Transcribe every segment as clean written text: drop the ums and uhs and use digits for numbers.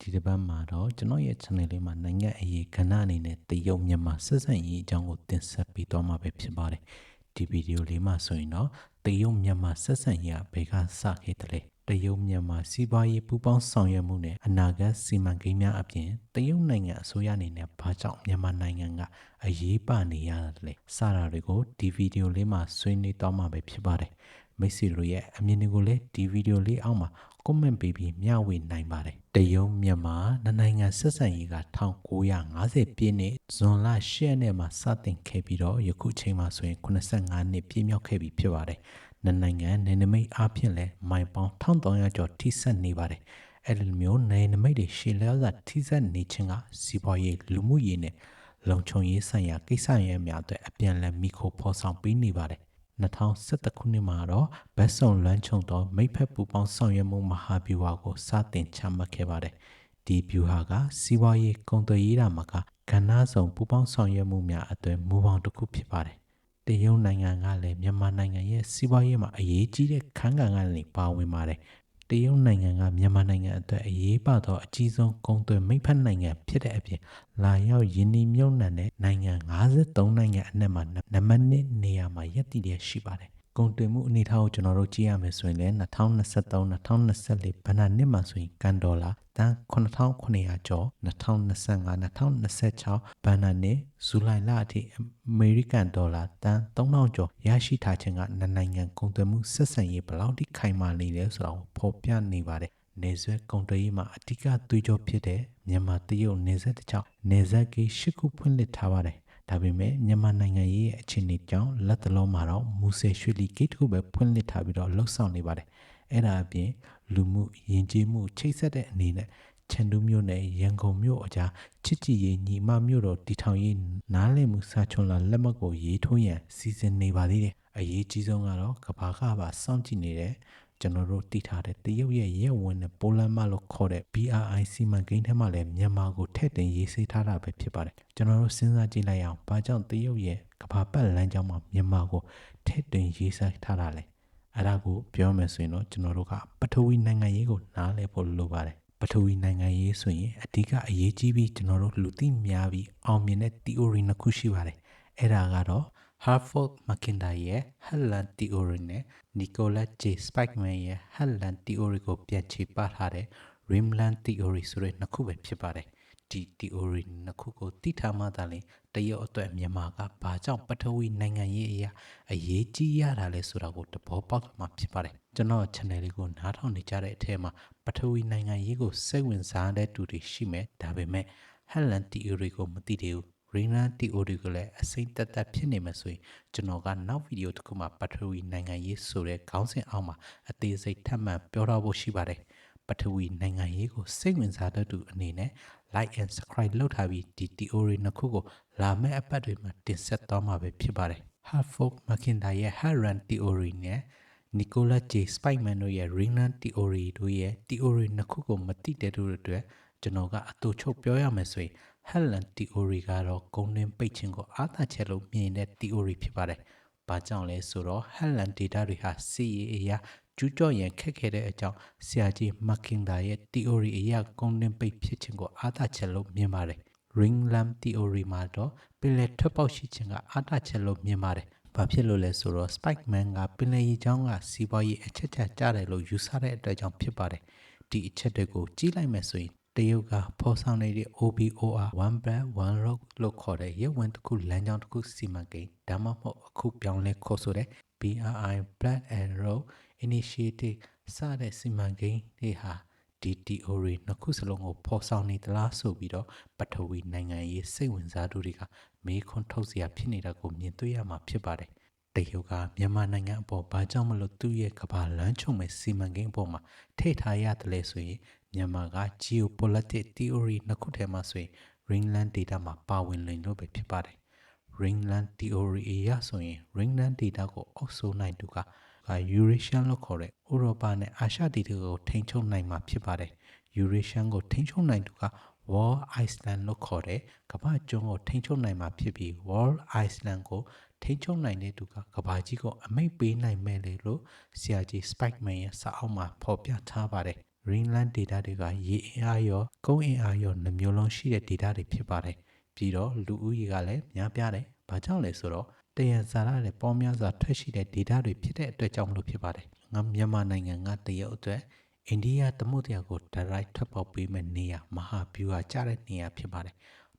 ဒီတစ်ပတ်မှာတော့ကျွန်တော်ရဲ့ channel လေးမှာနိုင်ငံအရေးကဏ္ဍအနေနဲ့တရုတ်မြန်မာဆက်ဆံရေးအကြောင်းကိုတင်ဆက်ပေးသွားမှာပဲဖြစ်ပါတယ်ဒီဗီဒီယိုလေးမှာဆိုရင်တော့တရုတ်မြန်မာဆက်ဆံရေးဘယ်ကစခဲ့တယ်လဲတရုတ်မြန်မာစီးပွားရေးပူးပေါင်းဆောင်ရွက်မှုနဲ့အနာဂတ်စီမံကိန်းများအပြင်တရုတ်နိုင်ငံအစိုးရအနေနဲ့ဘာကြောင့်မြန်မာနိုင်ငံကအရေးပါနေရတယ်လဲစတာတွေကိုဒီဗီဒီယိုလေးမှာဆွေးနွေးသွားမှာပဲဖြစ်ပါတယ်မိတ်ဆွေတို့ရဲ့အမြင်တွေကိုလည်းဒီဗီဒီယိုလေးအောက်မှာ comment ပေးပြီးမျှဝေနိုင်ပါတယ်တရုတ်မြန်မာနိုင်ငံဆက်ဆံရေးက1950ပြည့်နှစ်ဇွန်လ10ရက်နေ့မှာစတင်ခဲ့ပြီးတော့ယခုချိန်မှာဆိုရင်85နှစ်ပြည့်မြောက်ခဲ့ပြီဖြစ်ပါတယ်နိုင်ငံနယ်နိမိတ်အားဖြင့်လည်းမိုင်ပေါင်း1300ကျော်ထိစပ်နေပါတယ်အဲ့ဒီမျိုးနယ်နိမိတ်တွေရှေ့လျောစွာထိစပ်နေခြင်းကစီးပွားရေးလူမှုရေးနဲ့လုံခြုံရေးဆိုင်ရာကိစ္စရပ်များအတွက်အပြန်အလှန်မိခိုဖော်ဆောင်ပေးနေပါတယ်2011ခုနှစ်မှာတော့ဘက်ဆုံလွမ်းချုံသောမိဖက်ပူပေါင်းဆောင်ရွက်မှုမဟာဗျူဟာကိုစတင်ချမှတ်ခဲ့ပါတယ်။ဒီဗျူဟာကစီးပွားရေးကုန်သွယ်ရေးတာမှာကဏ္ဍဆောင်ပူပေါင်းဆောင်ရွက်မှုများအတွက်မူပေါင်းတစ်ခုဖြစ်ပါတယ်။တရုတ်နိုင်ငံကလည်းမြန်မာနိုင်ငံရဲ့စီးပွားရေးမှာအရေးကြီးတဲ့ခန်းကဏ္ဍကနေပါဝင်ပါတယ်။တရုတ်နိုင်ငံကမြန်မာနိုင်ငံအတွက်အရေးပါသောအကြီးဆုံးကုန်သွယ်မိဖက်နိုင်ငံဖြစ်တဲ့အပြင်လာရောက်ယင်းနှိမ့်မြုပ်နှံတဲ့နိုင်ငံ53နိုင်ငံအနက်မှာနံပါတ်1နေရာမှာရပ်တည်ရရှိပါတယ်။ကုန်သွယ်မှုအနေအထားကိုကျွန်တော်တို့ကြည့်ရမယ်ဆိုရင်လည်း2023-2024ဘဏ္ဍာနှစ်မှာဆိုရင်ကန်ဒေါ်လာတန်8900ကျော်2025-2026ဘဏ္ဍာနှစ်ဇူလိုင်လအထိအမေရိကန်ဒေါ်လာတန်3000ကျော်ရရှိထားခြင်းကနိုင်ငံကုန်သွယ်မှုဆက်ဆံရေးဘယ်လောက်ထိခိုင်မာနေလဲဆိုတာကိုဖော်ပြနေပါတယ်။နေဆွဲကုန်သွယ်ရေးမှာအဓိကသွေးကြောဖြစ်တဲ့မြန်မာတရုတ်နေဆက်တစ်ချောင်းနေဆက်ကိ၈ခုဖွင့်လှစ်ထားပါတယ်။ဒါပေမဲ့မြန်မာနိုင်ငံရဲ့အခြေအနေကြောင့်လက်တလုံးမှာတော့မူဆယ်ရွှေလီဂိတ်တစ်ခုပဲဖွင့်လှစ်ထားပြီးတော့လှုပ်ဆောင်နေပါတယ်။အဲ့ဒါအပြင်လူမှုယဉ်ကျေးမှုချိတ်ဆက်တဲ့အနေနဲ့ချန်တူးမြို့နယ်ရန်ကုန်မြို့အကြားချစ်ကြည်ရေးညီမမြို့တော်တည်ထောင်ရေးနားလည်မှုစာချုံလာလက်မှတ်ကိုရေးထိုးရန်စီစဉ်နေပါသေးတယ်။အရေးကြီးဆုံးကတော့ကဘာကပါစောင့်ကြည့်နေတဲ့ကျွန်တော်တို့တည်ထားတဲ့တရုတ်ရဲ့ရဲဝင်တဲ့ပိုလန်မလို့ခေါ်တဲ့ BRI စီမံကိန်းထဲမှာလည်းမြန်မာကိုထည့်သွင်းရေးဆွဲထားတာပဲဖြစ်ပါတယ်ကျွန်တော်တို့စဉ်းစားကြည့်လိုက်အောင်ဘာကြောင့်တရုတ်ရဲ့ကဘာပတ်လမ်းကြောင်းမှာမြန်မာကိုထည့်သွင်းရေးဆွဲထားတာလဲအဲ့ဒါကိုပြောမယ်ဆိုရင်တော့ကျွန်တော်တို့ကပထဝီနိုင်ငံရေးကိုနားလည်ဖို့လိုပါတယ်ပထဝီနိုင်ငံရေးဆိုရင်အဓိကအရေးကြီးပြီးကျွန်တော်တို့လူသိများပြီးအောင်မြင်တဲ့ theory နှစ်ခုရှိပါတယ်အဲ့ဒါကတော့Hartford Mackinder ရဲ့ Headland Theory နဲ့ Nicholas J. Spikeman ရဲ့ Headland Theory ကိုပြန်ခြေပထားတဲ့ Rimland Theory ဆိုတဲ့နှစ်ခုပဲဖြစ်ပါတယ်။ဒီ theory နှစ်ခုကိုသိထားမှသာလျှင်တရုတ်အတွက်မြန်မာကဘာကြောင့်ပထဝီနိုင်ငံရေးအရေးကြီးရတာလဲဆိုတာကိုသဘောပေါက်မှာဖြစ်ပါတယ်။ကျွန်တော် channel လေးကိုနားထောင်နေကြတဲ့အထက်မှာပထဝီနိုင်ငံရေးကိုစိတ်ဝင်စားတဲ့သူတွေရှိမယ်။ဒါပေမဲ့ Headland Theory ကိုမသိသေးဘူး။ Rimland Theory ကိုလည်းအစိမ့်တက်တက်ဖြစ်နေမှာဆိုရင်ကျွန်တော်ကနောက်ဗီဒီယိုတစ်ခုမှာပထဝီနိုင်ငံရေးဆိုတဲ့ခေါင်းစဉ်အောက်မှာအသေးစိတ်ထပ်မံပြောထားဖို့ရှိပါတယ်ပထဝီနိုင်ငံရေးကိုစိတ်ဝင်စားတဲ့သူအနေနဲ့ like and subscribe လုပ်ထားပြီးဒီ theory နှစ်ခုကိုလာမယ့်အပတ်တွေမှာတင်ဆက်သွားမှာပဲဖြစ်ပါတယ် Hartford Mackinder ရဲ့ Headland Theory နဲ့ Nicholas J. Spikeman တို့ရဲ့ Rimland Theory တို့ရဲ့ theory နှစ်ခုကိုမသိတဲ့သူတွေအတွက်ကျွန်တော်ကအတူချုပ်ပြောရမယ်ဆိုရင်Headland Theory ကတော့ကုန်တွင်းပိတ်ခြင်းကိုအားသာချက်လို့မြင်တဲ့ theory ဖြစ်ပါတယ်။ဘာကြောင့်လဲဆိုတော့ Headland data တွေဟာစီးရေးအရာကျူးကျော်ရန်ခက်ခဲတဲ့အကြောင်းဆရာကြီး Mackinder ရဲ့ theory အရာကုန်တွင်းပိတ်ဖြစ်ခြင်းကိုအားသာချက်လို့မြင်ပါတယ်။ Rimland Theory မှာတော့ပင်လယ်ထွက်ပေါက်ရှိခြင်းကအားသာချက်လို့မြင်ပါတယ်။ဘာဖြစ်လို့လဲဆိုတော့ Spikeman ကပင်လယ်ရေကြောင်းကစီးပွားရေးအချက်ချကျတယ်လို့ယူဆတဲ့အတွက်ကြောင့်ဖြစ်ပါတယ်။ဒီအချက်တွေကိုကြည့်လိုက်မယ်ဆိုရင်တရုတ်ကဖော်ဆောင်နေတဲ့ OBOR One Belt One Road လို့ခေါ်တဲ့ရုပ်ဝင်တစ်ခုလမ်းကြောင်းတစ်ခုစီမံကိန်းဒါမှမဟုတ်အခုပြောင်းလဲခေါ်ဆိုတဲ့ BRI Belt and Road Initiative စတဲ့စီမံကိန်းတွေဟာဒီ theory နှစ်ခုစလုံးကိုဖော်ဆောင်နေသလားဆိုပြီးတော့ပထဝီနိုင်ငံရေးစိတ်ဝင်စားသူတွေကမေးခွန်းထုတ်စရာဖြစ်နေတာကိုမြင်တွေ့ရမှာဖြစ်ပါတယ်တရုတ်ကမြန်မာနိုင်ငံအပေါ်ဘာကြောင့်မလို့သူ့ရဲ့ကမ္ဘာလမ်းချုံမဲ့စီမံကိန်းအပေါ်မှာထိထားရတယ်လဲဆိုရင်မြန်မာက geopolitics theory နှစ်ခုထဲမှာဆိုရင် Rimland data မှာပါဝင်လိမ့်လို့ပဲဖြစ်ပါတယ် Rimland theory အရဆိုရင် Rimland data ကိုအုပ်စိုးနိုင်သူက Eurasian လို့ခေါ်တဲ့ဥရောပနဲ့အာရှဒေသကိုထိန်းချုပ်နိုင်မှာဖြစ်ပါတယ် Eurasian ကိုထိန်းချုပ်နိုင်သူက World Island လို့ခေါ်တဲ့ကမ္ဘာကျွန်းကိုထိန်းချုပ်နိုင်မှာဖြစ်ပြီး World Island ကိုထိန်းချုပ်နိုင်တဲ့သူကကမ္ဘာကြီးကိုအမိတ်ပေးနိုင်မဲ့လေလို့ဆရာကြီး Spikeman ရဲ့စာအုပ်မှာဖော်ပြထားပါတယ် Greenland data တွေကရေအင်အားရောကုန်းအင်အားရောနှမျိုးလုံးရှိတဲ့ data တွေဖြစ်ပါတယ်ပြီးတော့လူဦးရေကလည်းများပြားတယ်ဘာကြောင့်လဲဆိုတော့တယံဇာတာနဲ့ပေါများစွာထွက်ရှိတဲ့ data တွေဖြစ်တဲ့အတွက်ကြောင့်မလို့ဖြစ်ပါတယ်ငါမြန်မာနိုင်ငံကတရုတ်အတွက်အိန္ဒိယသမုဒ္ဒရာကို direct ထွက်ပေါက်ပေးမဲ့နေရာမဟာဗျူဟာကျတဲ့နေရာဖြစ်ပါတယ်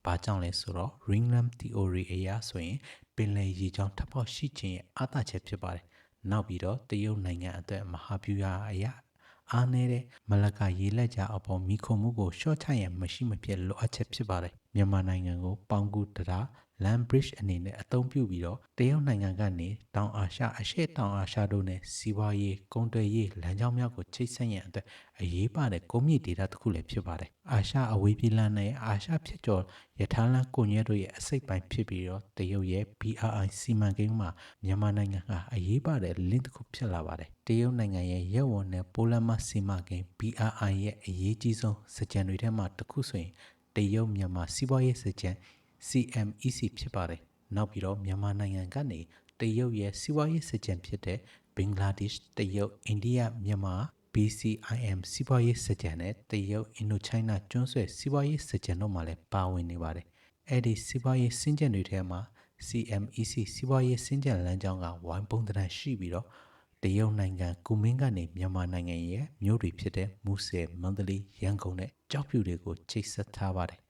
ဘာကြောင့်လဲဆိုတော့ Ringland theory အရဆိုရင်ပင်လယ်ရေကြောင်းထပ်ပေါက်ရှိခြင်းရဲ့အားသာချက်ဖြစ်ပါတယ်နောက်ပြီးတော့တရုတ်နိုင်ငံအတွက်မဟာဗျူဟာအရာအားနည်းတဲ့မလကရေလက်ကြားအပေါ်မိခုံမှုကိုရှော့ချရန်မရှိမဖြစ်လိုအပ်ချက်ဖြစ်ပါတယ်မြန်မာနိုင်ငံကိုပေါင်ကူတရာ Land Bridge အနေနဲ့အသုံးပြုပြီးတော့တရုတ်နိုင်ငံကနေတောင်အာရှအရှေ့တောင်အာရှတို့နဲ့စီးပွားရေးကုန်သွယ်ရေးလမ်းကြောင်းများကိုချိတ်ဆက်ရန်အတွက်အရေးပါတဲ့ကုန်မြင့်ဒေတာတစ်ခုလည်းဖြစ်ပါတယ်အာရှအဝေးပြေးလမ်းနဲ့အာရှဖြစ်ကျော်ရထားလမ်းကုန်ရဲတို့ရဲ့အစိတ်ပိုင်းဖြစ်ပြီးတော့တရုတ်ရဲ့ BRI စီမံကိန်းမှာမြန်မာနိုင်ငံကအရေးပါတဲ့ link တစ်ခုဖြစ်လာပါတယ်တရုတ်နိုင်ငံရဲ့ရဲဝံနဲ့ပိုးလမ်းမစီမံကိန်း BRI ရဲ့အရေးကြီးဆုံးစကြံတွေထဲမှာတစ်ခုဆိုရင်တရုတ်မြန်မာစီးပွားရေးစကြံ CMEC ဖြစ်ပါတယ်နောက်ပြီးတော့မြန်မာနိုင်ငံကနေတရုတ်ရဲ့စီးပွားရေးစကြံဖြစ်တဲ့ဘင်္ဂလားဒေ့ရှ်တရုတ်အိန္ဒိယမြန်မာ BCIM စီးပွားရေးစကြံနဲ့တရုတ်အင်ဒိုချိုင်းနာကျွန်းဆွယ်စီးပွားရေးစကြံတို့မှာလည်းပါဝင်နေပါတယ်အဲ့ဒီစီးပွားရေးစင်ကြံတွေထဲမှာ CMEC စီးပွားရေးစင်ကြံလမ်းကြောင်းကဝိုင်းပုံသဏ္ဍာန်ရှိပြီးတော့တရုတ်နိုင်ငံကူမင်းကနေမြန်မာနိုင်ငံရဲ့မြို့တွေဖြစ်တဲ့မူဆယ်မန္တလေးရန်ကုန်နဲ့ကျောက်ဖြူတွေကိုချိတ်ဆက်ထားပါတယ်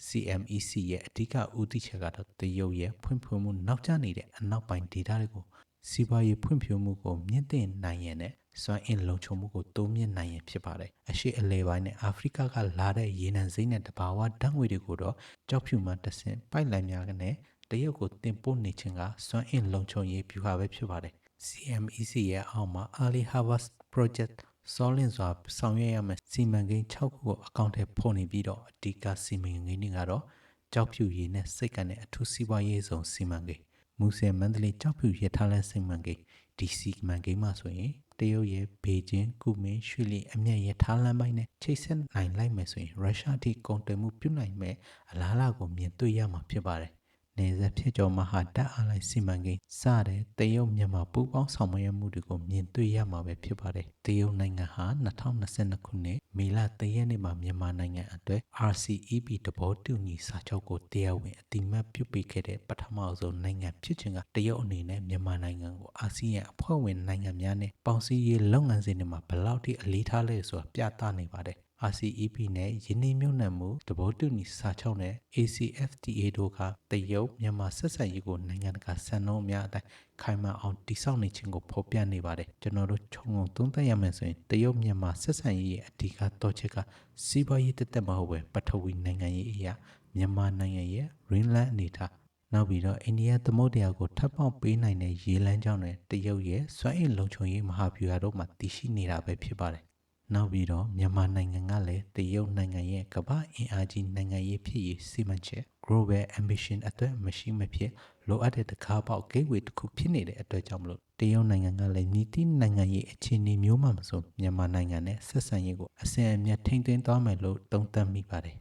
CMEC ရဲ့အဓိကဦးတည်ချက်ကတော့တရုတ်ရဲ့ဖွံ့ဖြိုးမှုနောက်ကျနေတဲ့အနောက်ပိုင်းဒေသတွေကိုစီးပွားရေးဖွံ့ဖြိုးမှုကိုမြင့်တင်နိုင်ရန်နဲ့စွမ်းအင်လုံခြုံမှုကိုတိုးမြင့်နိုင်ရန်ဖြစ်ပါတယ်အရှေ့အလယ်ပိုင်းနဲ့အာဖရိကကလာတဲ့ရေနံစိမ်းနဲ့တဘာဝဓာတ်ငွေတွေကိုတော့ကျောက်ဖြူမှတဆင့်ပိုက်လိုင်းများနဲ့တရုတ်ကိုတင်ပို့နေခြင်းကစွမ်းအင်လုံခြုံရေးဗျူဟာပဲဖြစ်ပါတယ် CMEC ရဲ့အောက်မှာ Early Harvest Project စောလင့်စွာဆောင်ရွက်ရမယ့်စီမံကိန်း6ခုကိုအကောင့်ထဲပေါ်နေပြီးတော့အဓိကစီမံကိန်းတွေကတော့ကျောက်ဖြူရေနဲ့စိတ်ကနေအထူးစီးပွားရေးဆောင်စီမံကိန်းမူဆယ်မန္တလေးကျောက်ဖြူရထားလမ်းစီမံကိန်းဒီစီမံကိန်းမှာဆိုရင်တရုတ်ရဲ့ဘေကျင်းကုမင်းရွှေလီအမြတ်ရထားလမ်းပိုင်းနဲ့ချိတ်ဆက်နိုင်လိုက်မယ်ဆိုရင်ရုရှားထိကုန်သွယ်မှုပြုနိုင်မဲ့အလားအလာကိုမြင်တွေ့ရမှာဖြစ်ပါတယ်နေဆက်ဖြစ်ကျော်မဟာဓာတ်အားလိုင်းစီမံကိန်းစတဲ့တရုတ်မြန်မာပူးပေါင်းဆောင်ရွက်မှုတွေကိုမြင်တွေ့ရမှာပဲဖြစ်ပါတယ်တရုတ်နိုင်ငံဟာ2022ခုနှစ်မေလ3ရက်နေ့မှာမြန်မာနိုင်ငံအတွက် RCEP သဘောတူညီစာချုပ်ကိုတရားဝင်အတည်ပြုပြုပေးခဲ့တဲ့ပထမဆုံးနိုင်ငံဖြစ်ခြင်းကတရုတ်အနေနဲ့မြန်မာနိုင်ငံကိုအာဆီယံအဖွဲ့ဝင်နိုင်ငံများနဲ့ပေါင်းစည်းရေးလုပ်ငန်းစဉ်တွေမှာဘယ်လောက်ထိအလေးထားလဲဆိုတာပြသနေပါတယ်RCEP နဲ့ယင်းနှိမ့်မြုပ်နှံမှုသဘောတူညီစာချုပ်နဲ့ ACFTA တို့ကတရုတ်မြန်မာဆက်ဆံရေးကိုနိုင်ငံတကာစံနှုန်းအများအတိုင်းခိုင်မာအောင်တည်ဆောက်နေခြင်းကိုဖော်ပြနေပါတယ်ကျွန်တော်တို့ခြုံငုံသုံးသပ်ရမယ်ဆိုရင်တရုတ်မြန်မာဆက်ဆံရေးရဲ့အဓိကတော့ချက်ကစီးပွားရေးတက်မဟုတ်ပဲပထဝီနိုင်ငံရေးအရာမြန်မာနိုင်ငံရဲ့ Greenland အနေထားနောက်ပြီးတော့အိန္ဒိယသမုဒ္ဒရာကိုထပ်ပေါက်ပေးနိုင်တဲ့ရေလမ်းကြောင်းနဲ့တရုတ်ရဲ့စွမ်းအင်လုံခြုံရေးမဟာဗျူဟာတို့မှာတည်ရှိနေတာပဲဖြစ်ပါတယ်နောက်ပြီးတော့မြန်မာနိုင်ငံကလည်းတရုတ်နိုင်ငံရဲ့ကမ္ဘာအင်အားကြီးနိုင်ငံရေးဖြစ်ရေးစီမံချက် Global Ambition အတွက်မရှိမဖြစ်လိုအပ်တဲ့တကားပေါက်ဂိတ်ဝေတစ်ခုဖြစ်နေတဲ့အတွက်ကြောင့်မလို့တရုတ်နိုင်ငံကလည်းညီတိနိုင်ငံရေးအခြေအနေမျိုးမှမဆိုမြန်မာနိုင်ငံနဲ့ဆက်ဆံရေးကိုအစဉ်အမြဲထိန်းသိမ်းသွားမယ်လို့သုံးသပ်မိပါတယ်